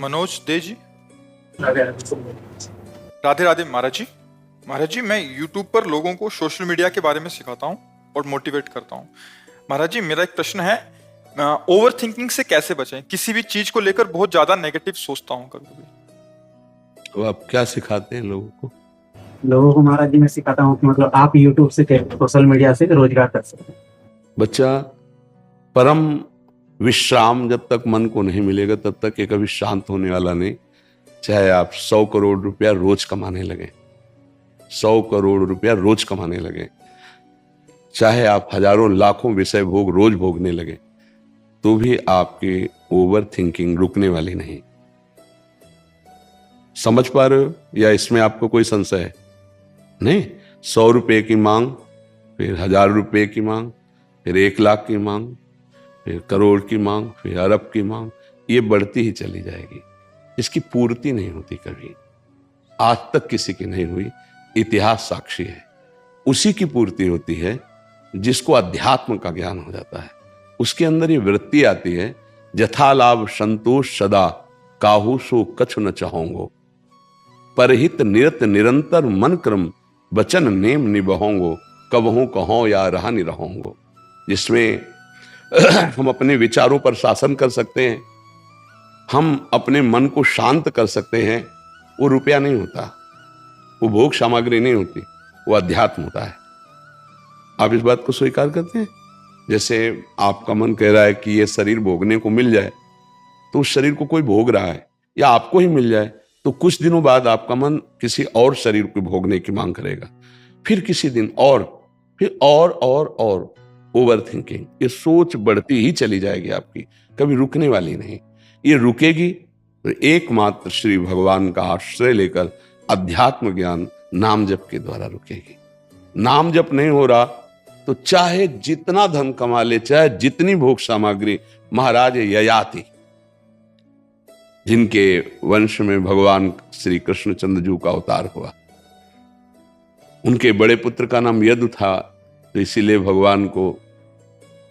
मनोज दे जी। राधे राधे राधे महाराज जी। महाराज जी, मैं यूट्यूब पर लोगों को सोशल मीडिया के बारे में सिखाता हूँ और मोटिवेट करता हूँ। महाराज जी, मेरा एक प्रश्न है, ओवर थिंकिंग से कैसे बचें? किसी भी चीज को लेकर बहुत ज्यादा नेगेटिव सोचता हूँ कभी कभी। तो आप क्या सिखाते हैं लोगों को? लोगों को महाराज जी मैं सिखाता हूँ कि मतलब आप यूट्यूब से सोशल मीडिया से रोजगार कर सकते हैं। बच्चा परम विश्राम जब तक मन को नहीं मिलेगा तब तक ये कभी शांत होने वाला नहीं। चाहे आप 100 करोड़ रुपया रोज कमाने लगे, 100 करोड़ रुपया रोज कमाने लगे, चाहे आप हजारों लाखों विषय भोग रोज भोगने लगे, तो भी आपकी ओवर थिंकिंग रुकने वाली नहीं। समझ पा रहे हो या इसमें आपको कोई संशय है? नहीं। 100 रुपए की मांग, फिर 1000 रुपए की मांग, फिर 1 लाख की मांग, फिर करोड़ की मांग, फिर अरब की मांग, ये बढ़ती ही चली जाएगी। इसकी पूर्ति नहीं होती कभी, आज तक किसी की नहीं हुई। इतिहास साक्षी है। उसी की पूर्ति होती है जिसको अध्यात्म का ज्ञान हो जाता है। उसके अंदर ये वृत्ति आती है, जथा लाभ संतोष सदा, काहू सो कछु न चाहोंगो, परहित निरत निरंतर मन क्रम, वचन नेम निबहोंगो, कबहू कहो या रहा नहीं रहोंगो। जिसमें हम अपने विचारों पर शासन कर सकते हैं, हम अपने मन को शांत कर सकते हैं। वो रुपया नहीं होता, वो भोग सामग्री नहीं होती, वो अध्यात्म होता है। आप इस बात को स्वीकार करते हैं? जैसे आपका मन कह रहा है कि ये शरीर भोगने को मिल जाए, तो उस शरीर को कोई भोग रहा है, या आपको ही मिल जाए, तो कुछ दिनों बाद आपका मन किसी और शरीर को भोगने की मांग करेगा, फिर किसी दिन और, फिर और ओवर थिंकिंग, ये सोच बढ़ती ही चली जाएगी आपकी, कभी रुकने वाली नहीं। ये रुकेगी तो एकमात्र श्री भगवान का आश्रय लेकर अध्यात्म ज्ञान नाम जप के द्वारा रुकेगी। नाम जप नहीं हो रहा तो चाहे जितना धन कमा ले, चाहे जितनी भोग सामग्री, महाराज ययाति जिनके वंश में भगवान श्री कृष्णचंद्र जी का अवतार हुआ, उनके बड़े पुत्र का नाम यदु था, तो इसीलिए भगवान को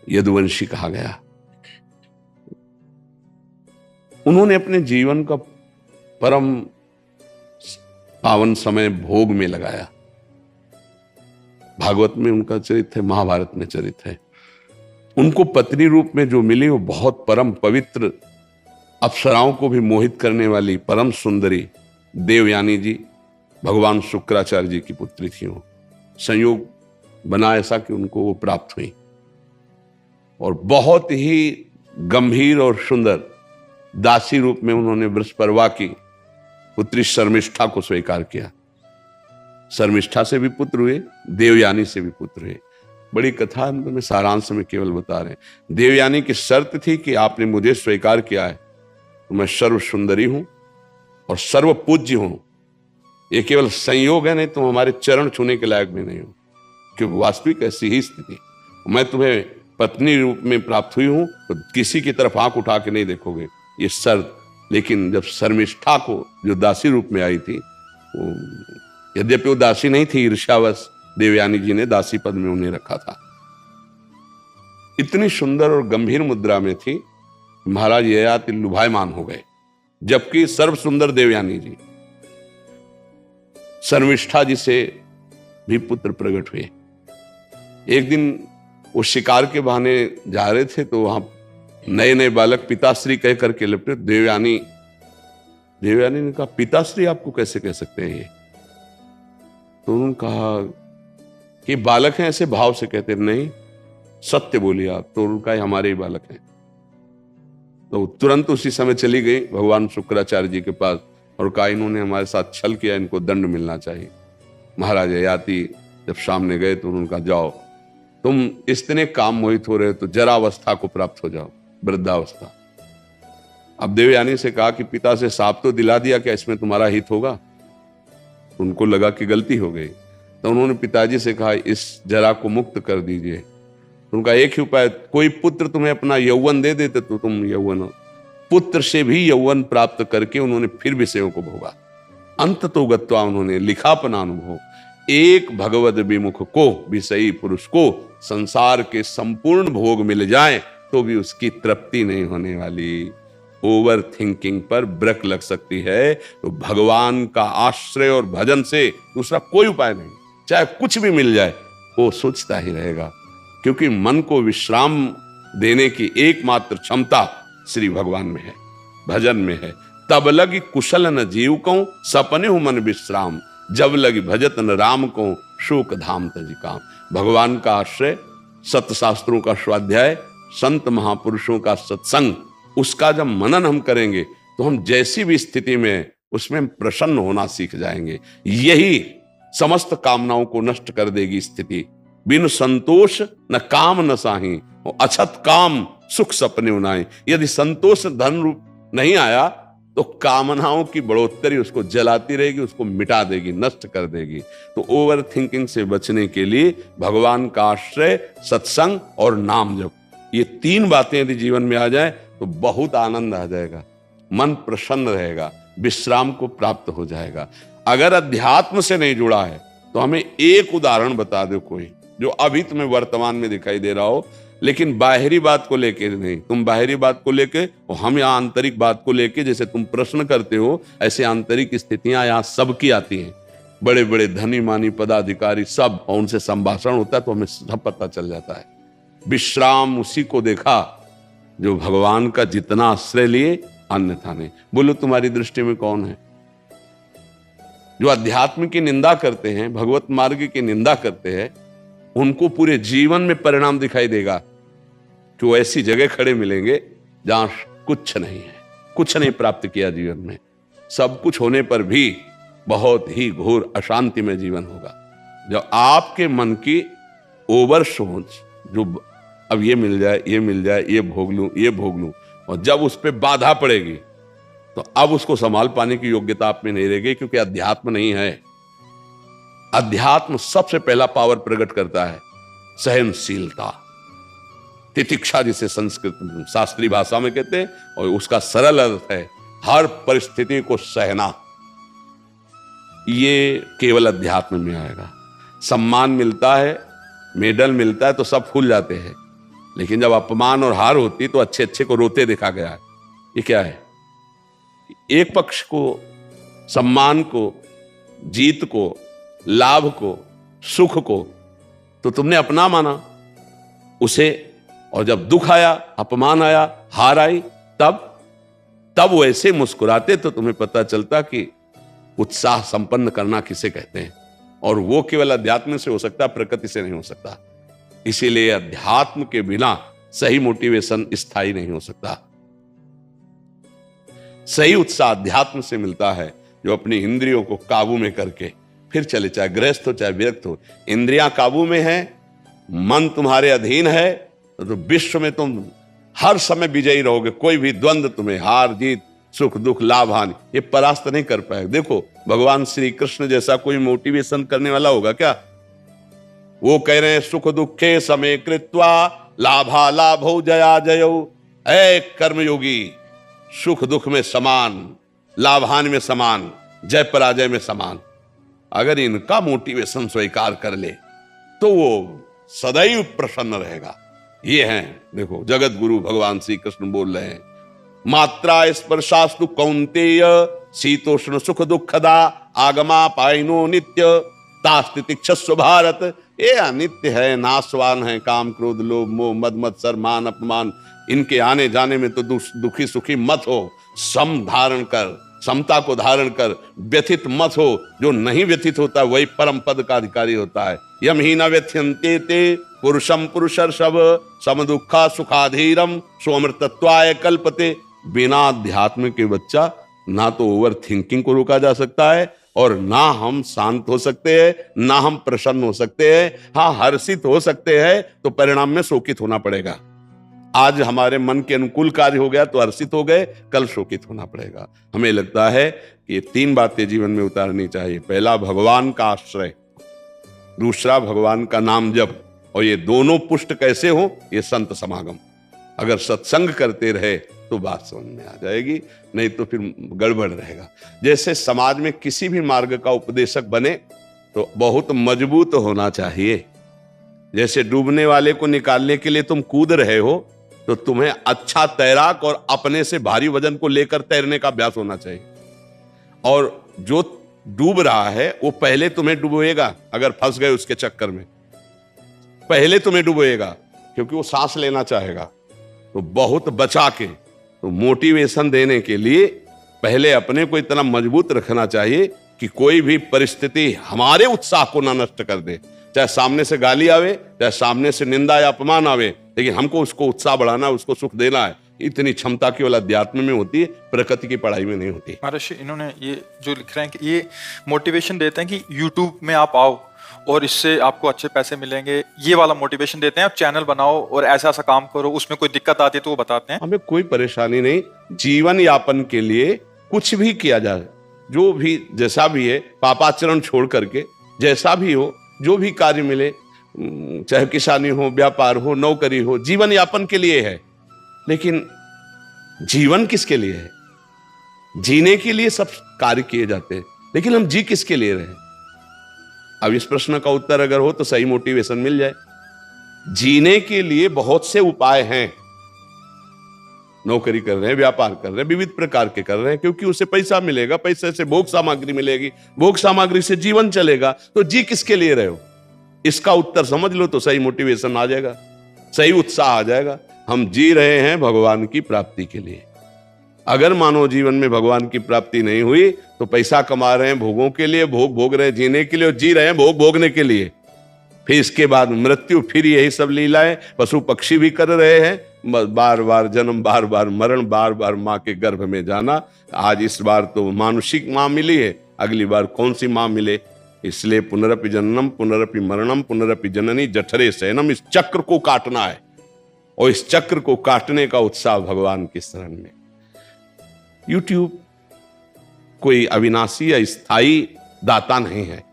यदुवंशी कहा गया। उन्होंने अपने जीवन का परम पावन समय भोग में लगाया। भागवत में उनका चरित्र है, महाभारत में चरित्र है। उनको पत्नी रूप में जो मिली वो बहुत परम पवित्र, अप्सराओं को भी मोहित करने वाली परम सुंदरी देवयानी जी, भगवान शुक्राचार्य जी की पुत्री थी। वो संयोग बना ऐसा कि उनको वो प्राप्त हुई, और बहुत ही गंभीर और सुंदर दासी रूप में उन्होंने वृषपर्वा की पुत्री शर्मिष्ठा को स्वीकार किया। शर्मिष्ठा से भी पुत्र हुए, देवयानी से भी पुत्र हुए। बड़ी कथा में सारांश में केवल बता रहे हैं। देवयानी की शर्त थी कि आपने मुझे स्वीकार किया है तो मैं सर्व सुंदरी हूं और सर्व पूज्य हूं। ये केवल संयोग है, नहीं तो हमारे चरण छूने के लायक भी नहीं हो, क्योंकि वास्तविक ऐसी ही स्थिति। मैं तुम्हें पत्नी रूप में प्राप्त हुई हूं तो किसी की तरफ आंख उठा के नहीं देखोगे, ये शर्त। लेकिन जब शर्मिष्ठा को जो दासी रूप में आई थी, वो यद्यपि वो दासी नहीं थी, ईर्ष्यावश देवयानी जी ने दासी पद में उन्हें रखा था। इतनी सुंदर और गंभीर मुद्रा में थी, महाराज ययाति लुभायमान हो गए, जबकि सर्व सुंदर देवयानी जी। शर्मिष्ठा जी से भी पुत्र प्रकट हुए। एक दिन वो शिकार के बहाने जा रहे थे, तो वहां नए नए बालक पिताश्री कह करके लपटे। देवयानी ने कहा, पिताश्री आपको कैसे कह सकते हैं ये? तो उन्होंने कहा कि बालक हैं, ऐसे भाव से कहते नहीं, सत्य बोलिए आप। तो उनका हमारे ही बालक हैं। तो तुरंत उसी समय चली गई भगवान शुक्राचार्य जी के पास और कहा, इन्होंने हमारे साथ छल किया, इनको दंड मिलना चाहिए। महाराज ययाति जब सामने गए तो उन्होंने कहा, जाओ, तुम इतने काम मोहित हो रहे हो तो जरावस्था को प्राप्त हो जाओ, वृद्धावस्था। अब देवयानी से कहा कि पिता से साफ तो दिला दिया, क्या इसमें तुम्हारा हित होगा? उनको लगा कि गलती हो गई, तो उन्होंने पिताजी से कहा, इस जरा को मुक्त कर दीजिए। उनका एक ही उपाय, कोई पुत्र तुम्हें अपना यौवन दे देते तो तुम यौवन, पुत्र से भी यौवन प्राप्त करके उन्होंने फिर विषयों को भोगा। अंत तो गत्वा उन्होंने लिखा अपना अनुभव, एक भगवद विमुख को, विषयी पुरुष को संसार के संपूर्ण भोग मिल जाए तो भी उसकी तृप्ति नहीं होने वाली। ओवर थिंकिंग पर ब्रेक लग सकती है। तो भगवान का आश्रय और भजन से दूसरा कोई उपाय नहीं। चाहे कुछ भी मिल जाए वो सोचता ही रहेगा, क्योंकि मन को विश्राम देने की एकमात्र क्षमता श्री भगवान में है, भजन में है। तब लगी कुशल न जीव को सपने हो मन विश्राम, जब लगी भजत न राम को शोक धाम तजी काम। भगवान का आश्रय, सत शास्त्रों का स्वाध्याय, संत महापुरुषों का सत्संग, उसका जब मनन हम करेंगे तो हम जैसी भी स्थिति में उसमें प्रसन्न होना सीख जाएंगे। यही समस्त कामनाओं को नष्ट कर देगी स्थिति। बिन संतोष न काम न साही, अछत काम सुख सपने उनाए। यदि संतोष धन रूप नहीं आया तो कामनाओं की बढ़ोतरी उसको जलाती रहेगी, उसको मिटा देगी, नष्ट कर देगी। तो ओवर थिंकिंग से बचने के लिए भगवान का आश्रय, सत्संग और नाम जप, ये 3 बातें यदि जीवन में आ जाए तो बहुत आनंद आ जाएगा, मन प्रसन्न रहेगा, विश्राम को प्राप्त हो जाएगा। अगर अध्यात्म से नहीं जुड़ा है तो हमें एक उदाहरण बता दो कोई, जो अभी तुम्हें वर्तमान में दिखाई दे रहा हो, लेकिन बाहरी बात को लेके नहीं। तुम बाहरी बात को लेके और हम यहाँ आंतरिक बात को लेके, जैसे तुम प्रश्न करते हो ऐसे आंतरिक स्थितियां यहाँ सबकी आती हैं। बड़े बड़े धनी मानी पदाधिकारी सब, और उनसे संभाषण होता है तो हमें सब पता चल जाता है। विश्राम उसी को देखा जो भगवान का जितना आश्रय लिए अन्यथा नहीं। बोलो तुम्हारी दृष्टि में कौन है? जो अध्यात्म की निंदा करते हैं, भगवत मार्ग की निंदा करते हैं, उनको पूरे जीवन में परिणाम दिखाई देगा कि वो ऐसी जगह खड़े मिलेंगे जहां कुछ नहीं है, कुछ नहीं प्राप्त किया जीवन में, सब कुछ होने पर भी बहुत ही घोर अशांति में जीवन होगा। जब आपके मन की ओवर सोच, जो अब ये मिल जाए, ये मिल जाए, ये भोग लूं, ये भोग लूं, और जब उस पर बाधा पड़ेगी तो अब उसको संभाल पाने की योग्यता आप में नहीं रहेगी, क्योंकि अध्यात्म नहीं है। अध्यात्म सबसे पहला पावर प्रकट करता है सहनशीलता, तितिक्षा, जिसे संस्कृत शास्त्रीय भाषा में कहते हैं, और उसका सरल अर्थ है हर परिस्थिति को सहना। ये केवल अध्यात्म में आएगा। सम्मान मिलता है, मेडल मिलता है तो सब फूल जाते हैं, लेकिन जब अपमान और हार होती तो अच्छे अच्छे को रोते देखा गया है। ये क्या है? एक पक्ष को, सम्मान को, जीत को, लाभ को, सुख को तो तुमने अपना माना उसे, और जब दुख आया, अपमान आया, हार आई, तब वो ऐसे मुस्कुराते तो तुम्हें पता चलता कि उत्साह संपन्न करना किसे कहते हैं। और वो केवल अध्यात्म से हो सकता, प्रकृति से नहीं हो सकता। इसीलिए अध्यात्म के बिना सही मोटिवेशन स्थायी नहीं हो सकता। सही उत्साह अध्यात्म से मिलता है, जो अपनी इंद्रियों को काबू में करके फिर चले, चाहे गृहस्थ हो चाहे विरक्त हो। इंद्रियां काबू में है, मन तुम्हारे अधीन है, तो विश्व में तुम हर समय विजयी रहोगे। कोई भी द्वंद्व तुम्हें, हार जीत, सुख दुख, लाभ हानि, ये परास्त नहीं कर पाएगा। देखो भगवान श्री कृष्ण जैसा कोई मोटिवेशन करने वाला होगा क्या? वो कह रहे हैं सुख दुखे समय कृत्वा लाभा लाभो जया जयो। ऐ कर्मयोगी, सुख दुख में समान, लाभान में समान, जय पराजय में समान। अगर इनका मोटिवेशन स्वीकार कर ले तो वो सदैव प्रसन्न रहेगा। ये हैं, देखो जगत गुरु भगवान श्री कृष्ण बोल रहे हैं, मात्रा स्पर्शास्तु कौन्तेय शीतोष्ण सुख दुखदा आगमा पाइनो नित्य तास्तितिक्षस्व भारत। ये अनित्य है, नाशवान है, काम क्रोध लोभ मोह मद मत्सर मान अपमान, इनके आने जाने में तो दुखी सुखी मत हो। सम धारण कर, समता को धारण कर, व्यथित मत हो। जो नहीं व्यथित होता वही परम पद का अधिकारी होता है। यम ही न व्यथ्यन्ते ते पुरुषम पुरुषर्षभ सम दुखा सुखाधीरम सोमृतत्वाय कल्पते। बिना अध्यात्म के बच्चा ना तो ओवर थिंकिंग को रोका जा सकता है, और ना हम शांत हो सकते हैं, ना हम प्रसन्न हो सकते हैं। हाँ, हर्षित हो सकते हैं तो परिणाम में शोकित होना पड़ेगा। आज हमारे मन के अनुकूल कार्य हो गया तो हर्षित हो गए, कल शोकित होना पड़ेगा। हमें लगता है कि ये 3 बातें जीवन में उतारनी चाहिए। पहला भगवान का आश्रय, दूसरा भगवान का नाम जप, और ये दोनों पुष्ट कैसे हो? ये संत समागम। अगर सत्संग करते रहे तो बात समझ में आ जाएगी, नहीं तो फिर गड़बड़ रहेगा। जैसे समाज में किसी भी मार्ग का उपदेशक बने तो बहुत मजबूत होना चाहिए। जैसे डूबने वाले को निकालने के लिए तुम कूद रहे हो तो तुम्हें अच्छा तैराक और अपने से भारी वजन को लेकर तैरने का अभ्यास होना चाहिए। और जो डूब रहा है वो पहले तुम्हें डुबोएगा, अगर फंस गए उसके चक्कर में पहले तुम्हें डुबोएगा, क्योंकि वो सांस लेना चाहेगा। तो बहुत बचा के, तो मोटिवेशन देने के लिए पहले अपने को इतना मजबूत रखना चाहिए कि कोई भी परिस्थिति हमारे उत्साह को ना नष्ट कर दे। चाहे सामने से गाली आवे, चाहे सामने से निंदा या अपमान आवे, लेकिन हमको उसको उत्साह बढ़ाना, उसको सुख देना है। इतनी क्षमता केवल अध्यात्म में होती है, प्रकृति की पढ़ाई में नहीं होती। महर्षि, इन्होंने ये जो लिख रहे हैं कि ये मोटिवेशन देते हैं कि यूट्यूब में आप आओ और इससे आपको अच्छे पैसे मिलेंगे, ये वाला मोटिवेशन देते हैं। आप चैनल बनाओ और ऐसा ऐसा काम करो, उसमें कोई दिक्कत आती है तो वो बताते हैं। हमें कोई परेशानी नहीं, जीवन यापन के लिए कुछ भी किया जाए, जो भी जैसा भी है, पापाचरण छोड़ करके जैसा भी हो, जो भी कार्य मिले, चाहे किसानी हो, व्यापार हो, नौकरी हो, जीवन यापन के लिए है। लेकिन जीवन किसके लिए है? जीने के लिए सब कार्य किए जाते हैं, लेकिन हम जी किसके लिए रहे? अब इस प्रश्न का उत्तर अगर हो तो सही मोटिवेशन मिल जाए। जीने के लिए बहुत से उपाय हैं। नौकरी कर रहे हैं, व्यापार कर रहे हैं, विविध प्रकार के कर रहे हैं, क्योंकि उससे पैसा मिलेगा, पैसे से भोग सामग्री मिलेगी, भोग सामग्री से जीवन चलेगा। तो जी किसके लिए रहे हो, इसका उत्तर समझ लो तो सही मोटिवेशन आ जाएगा, सही उत्साह आ जाएगा। हम जी रहे हैं भगवान की प्राप्ति के लिए। अगर मानव जीवन में भगवान की प्राप्ति नहीं हुई तो पैसा कमा रहे हैं भोगों के लिए, भोग भोग रहे हैं जीने के लिए, और जी रहे हैं भोग भोगने के लिए। फिर इसके बाद मृत्यु, फिर यही सब लीलाएं पशु पक्षी भी कर रहे हैं। बार बार जन्म, बार बार मरण, बार बार माँ के गर्भ में जाना। आज इस बार तो मानुषिक माँ मिली है, अगली बार कौन सी माँ मिले। इसलिए पुनरपि जन्मम पुनरपि मरणम पुनरपि जननी जठरे शयनम, इस चक्र को काटना है। और इस चक्र को काटने का उत्साह भगवान की शरण में। YouTube कोई अविनाशी या स्थायी दाता नहीं है।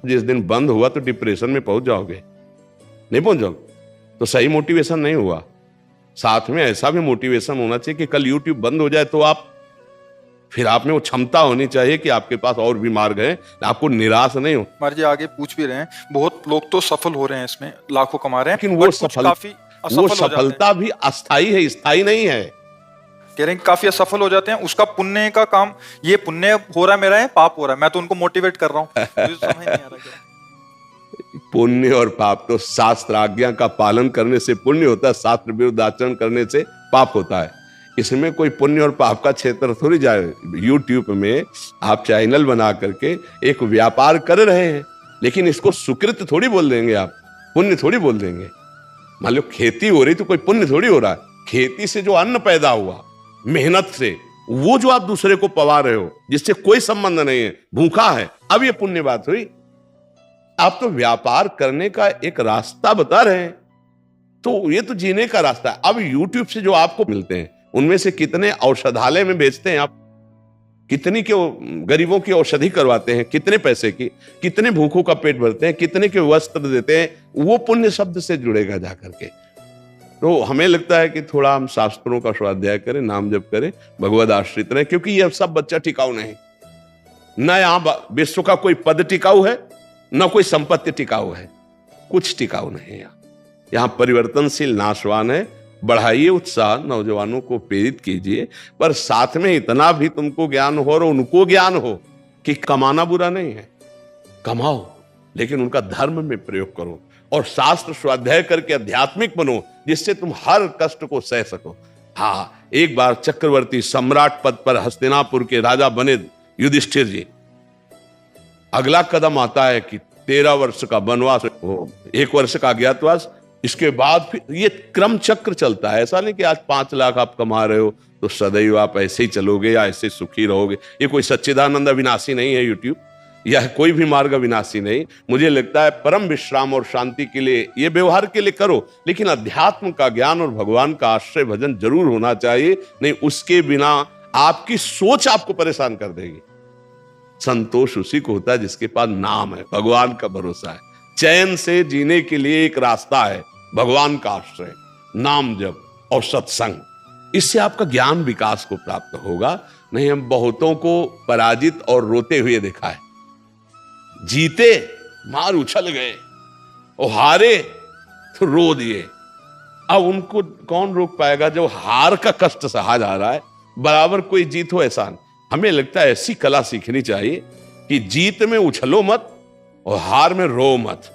जिस दिन बंद हुआ तो डिप्रेशन में पहुंच जाओगे, नहीं पहुंच जाओगे तो सही मोटिवेशन नहीं हुआ। साथ में ऐसा भी मोटिवेशन होना चाहिए कि कल YouTube बंद हो जाए तो फिर आप में वो क्षमता होनी चाहिए कि आपके पास और भी मार्ग है, आपको निराश नहीं हो। महाराज जी आगे पूछ भी रहे हैं, बहुत लोग तो सफल हो रहे हैं इसमें, लाखों कमा रहे हैं, लेकिन वो सफलता भी अस्थाई है, स्थायी नहीं है। कह रहे हैं काफी असफल हो जाते हैं, उसका पुण्य का काम, ये पुण्य हो रहा है मेरा, है पाप हो रहा है, मैं तो उनको मोटिवेट कर रहा हूँ। मुझे समझ नहीं आ रहा क्या। पुण्य और पाप तो शास्त्र आज्ञा का पालन करने से पुण्य होता है, शास्त्र विरुद्ध आचरण करने से पाप होता है। इसमें कोई पुण्य और पाप का क्षेत्र थोड़ी जाए। YouTube में आप चैनल बना करके एक व्यापार कर रहे हैं, लेकिन इसको सुकृत थोड़ी बोल देंगे आप, पुण्य थोड़ी बोल देंगे। मान लो खेती हो रही तो कोई पुण्य थोड़ी हो रहा है। खेती से जो अन्न पैदा हुआ मेहनत से, वो जो आप दूसरे को पवा रहे हो, जिससे कोई संबंध नहीं है, भूखा है, अब ये पुण्य बात हुई। आप तो व्यापार करने का एक रास्ता बता रहे हैं, तो ये तो जीने का रास्ता है। अब YouTube से जो आपको मिलते हैं उनमें से कितने औषधालय में बेचते हैं आप, कितनी के गरीबों की औषधि करवाते हैं, कितने पैसे की, कितने भूखों का पेट भरते हैं, कितने के वस्त्र देते हैं, वो पुण्य शब्द से जुड़ेगा जाकर के। तो हमें लगता है कि थोड़ा हम शास्त्रों का स्वाध्याय करें, नाम जप करें, भगवद आश्रित रहें, क्योंकि यह सब बच्चा टिकाऊ नहीं। न यहां विश्व का कोई पद टिकाऊ है, न कोई संपत्ति टिकाऊ है, कुछ टिकाऊ नहीं है। यहां परिवर्तनशील नाशवान है। बढ़ाइए उत्साह, नौजवानों को प्रेरित कीजिए, पर साथ में इतना भी तुमको ज्ञान हो और उनको ज्ञान हो कि कमाना बुरा नहीं है, कमाओ, लेकिन उनका धर्म में प्रयोग करो और शास्त्र स्वाध्याय करके आध्यात्मिक बनो, जिससे तुम हर कष्ट को सह सको। हाँ, एक बार चक्रवर्ती सम्राट पद पर हस्तिनापुर के राजा बने युधिष्ठिर जी। अगला कदम आता है कि 13 वर्ष का वनवास, 1 वर्ष का अज्ञातवास, इसके बाद फिर ये क्रम चक्र चलता है। ऐसा नहीं कि आज 5 लाख आप कमा रहे हो तो सदैव आप ऐसे ही चलोगे या ऐसे सुखी रहोगे। ये कोई सच्चिदानंद अविनाशी नहीं है YouTube, यह कोई भी मार्ग अविनाशी नहीं। मुझे लगता है परम विश्राम और शांति के लिए ये व्यवहार के लिए करो, लेकिन अध्यात्म का ज्ञान और भगवान का आश्रय भजन जरूर होना चाहिए, नहीं उसके बिना आपकी सोच आपको परेशान कर देगी। संतोष उसी को होता है जिसके पास नाम है, भगवान का भरोसा है। चैन से जीने के लिए एक रास्ता है, भगवान का आश्रय, नाम जप और सत्संग। इससे आपका ज्ञान विकास को प्राप्त होगा। नहीं, हम बहुतों को पराजित और रोते हुए देखा है। जीते मार उछल गए और हारे तो रो दिए। अब उनको कौन रोक पाएगा जब हार का कष्ट सहा जा रहा है, बराबर कोई जीत हो ऐसा। हमें लगता है ऐसी कला सीखनी चाहिए कि जीत में उछलो मत और हार में रो मत।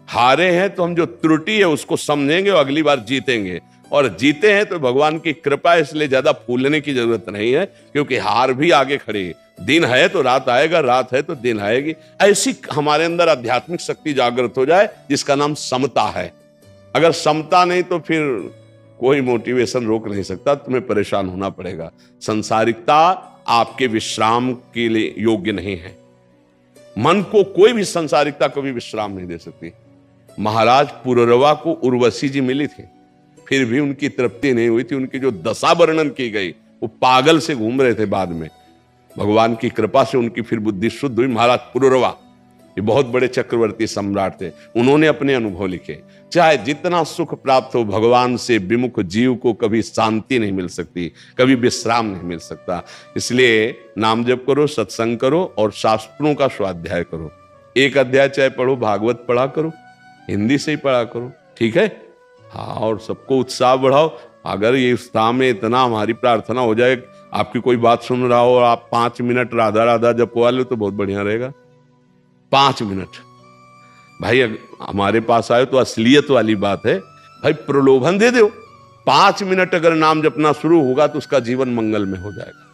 हारे हैं तो हम जो त्रुटि है उसको समझेंगे और अगली बार जीतेंगे, और जीते हैं तो भगवान की कृपा, इसलिए ज्यादा फूलने की जरूरत नहीं है, क्योंकि हार भी आगे खड़ी है। दिन है तो रात आएगा, रात है तो दिन आएगी। ऐसी हमारे अंदर आध्यात्मिक शक्ति जागृत हो जाए जिसका नाम समता है। अगर समता नहीं तो फिर कोई मोटिवेशन रोक नहीं सकता, तुम्हें परेशान होना पड़ेगा। संसारिकता आपके विश्राम के लिए योग्य नहीं है। मन को कोई भी संसारिकता कभी विश्राम नहीं दे सकती। महाराज पुररवा को उर्वशी जी मिली थी, फिर भी उनकी तृप्ति नहीं हुई थी। उनकी जो दशा वर्णन की गई, वो पागल से घूम रहे थे। बाद में भगवान की कृपा से उनकी फिर बुद्धि शुद्ध हुई। महाराज पुररवा ये बहुत बड़े चक्रवर्ती सम्राट थे, उन्होंने अपने अनुभव लिखे। चाहे जितना सुख प्राप्त हो, भगवान से विमुख जीव को कभी शांति नहीं मिल सकती, कभी विश्राम नहीं मिल सकता। इसलिए नाम जप करो, सत्संग करो और शास्त्रों का स्वाध्याय करो। एक अध्याय चाहे पढ़ो, भागवत पढ़ा करो, हिंदी से ही पढ़ा करो, ठीक है। हाँ, और सबको उत्साह बढ़ाओ। अगर ये उत्साह में इतना हमारी प्रार्थना हो जाए, आपकी कोई बात सुन रहा हो और आप 5 मिनट राधा राधा जपवा लो तो बहुत बढ़िया रहेगा। 5 मिनट भाई हमारे पास आए तो असलियत वाली बात है भाई, प्रलोभन दे दो। 5 मिनट अगर नाम जपना शुरू होगा तो उसका जीवन मंगल में हो जाएगा।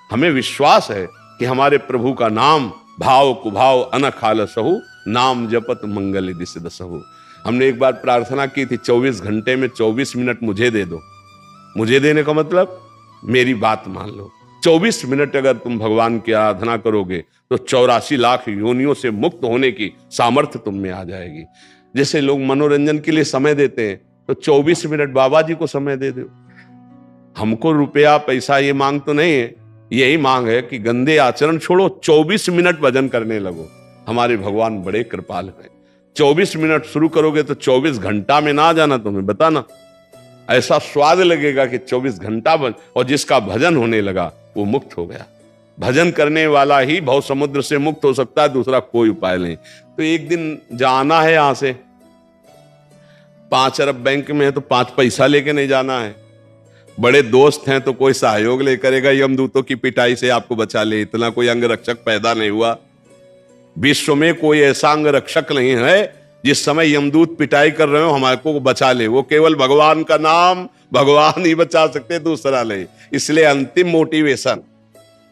हमें विश्वास है कि हमारे प्रभु का नाम भाव कुभाव अनखाल सहु, नाम जपत मंगल दिस दसहु। हमने एक बार प्रार्थना की थी, 24 घंटे में 24 मिनट मुझे दे दो। मुझे देने का मतलब मेरी बात मान लो। 24 मिनट अगर तुम भगवान की आराधना करोगे तो 84 लाख योनियों से मुक्त होने की सामर्थ्य तुम में आ जाएगी। जैसे लोग मनोरंजन के लिए समय देते हैं, तो 24 मिनट बाबा जी को समय दे दो। हमको रुपया पैसा ये मांग तो नहीं है, यही मांग है कि गंदे आचरण छोड़ो, 24 मिनट भजन करने लगो। हमारे भगवान बड़े कृपाल हैं। 24 मिनट शुरू करोगे तो 24 घंटा में ना जाना, तुम्हें बताना ऐसा स्वाद लगेगा कि 24 घंटा और जिसका भजन होने लगा वो मुक्त हो गया। भजन करने वाला ही भव समुद्र से मुक्त हो सकता है, दूसरा कोई उपाय नहीं। तो एक दिन जाना है यहां से, 5 अरब बैंक में है तो 5 पैसा लेके नहीं जाना है। बड़े दोस्त हैं तो कोई सहयोग ले करेगा, यमदूतों की पिटाई से आपको बचा ले, इतना कोई अंग रक्षक पैदा नहीं हुआ। विश्व में कोई ऐसा अंग रक्षक नहीं है जिस समय यमदूत पिटाई कर रहे हो हमारे को बचा ले। वो केवल भगवान का नाम, भगवान ही बचा सकते, दूसरा नहीं। इसलिए अंतिम मोटिवेशन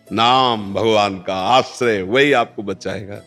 नाम, भगवान का आश्रय, वही आपको बचाएगा।